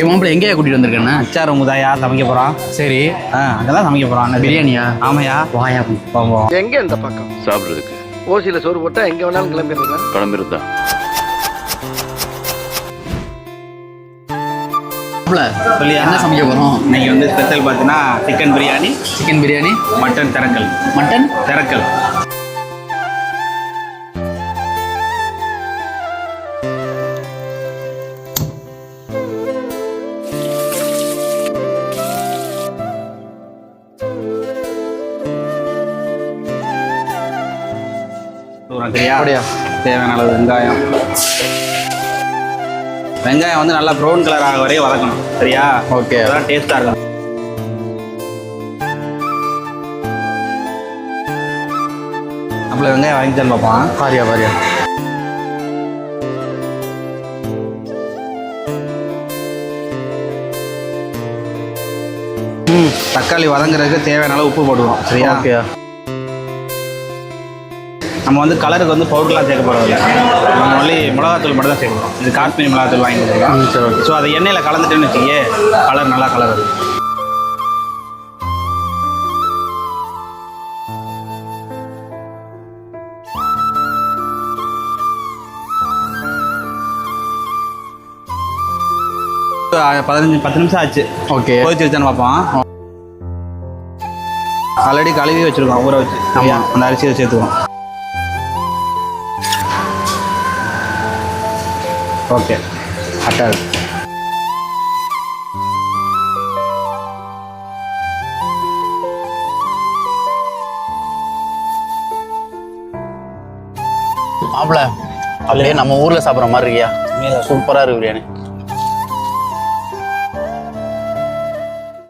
மாப்பிள்ள எங்கேயா கூட்டிட்டு வந்திருக்கேன்னா அச்சார் உங்கதாயா சமைக்க போகிறான். சரி. அங்கதான் சமைக்க போகிறான். பிரியாணியா? ஆமையா வாயா போவோம். எங்க இந்த பக்கம் சாப்பிட்றதுக்கு ஓசியில சோறு போட்டா எங்க வேணாலும் கிளம்பிடுறேன். கிளம்பிருந்தா சொல்லியா என்ன சமைக்க போகிறோம்? இன்னைக்கு வந்து ஸ்பெஷல் பார்த்தீங்கன்னா chicken biryani, chicken biryani, mutton திறக்கல். மட்டன் திறக்கல் அப்படியா? தேவையான அளவு வெங்காயம். வெங்காயம் வந்து நல்லா ப்ரௌன் கலர் ஆக வரையும் வதக்கணும். சரியா? ஓகே. அதான் டேஸ்ட்டாக இருக்கும். நம்மள வெங்காயம் வாங்கிட்டு பார்ப்பான். பாரியா பாரியா. தக்காளி வதங்குறதுக்கு தேவையான அளவு உப்பு போடுவோம். சரியா? ஓகே. நம்ம வந்து கலருக்கு வந்து பவுடர்லாம் சேர்க்க போகிறதில்ல. நம்ம ஒன்லி மிளகாத்தூள் மட்டும் தான் சேர்க்கணும். இது காஷ்மீரி மிளகாத்தூள் வாங்கி கொடுத்துருக்கோம். சரி, ஓகே. ஸோ அதை எண்ணெயில் கலந்துட்டுன்னு வச்சுக்கே கலர் நல்லா கலர் வருது. பத்து நிமிஷம் ஆச்சு. ஓகே. கொதிச்சு வச்சான்னு பார்ப்போம். ஆல்ரெடி கழுவி வச்சுருக்கோம் ஊற வச்சு. ஆமாம், அந்த அரிசியை சேர்த்துக்கணும். ஓகே, கரெக்டாக இருக்கு. மாப்பிள்ள அப்படியே நம்ம ஊரில் சாப்பிட்ற மாதிரி இருக்கியா? சூப்பராக இருக்கு பிரியாணி.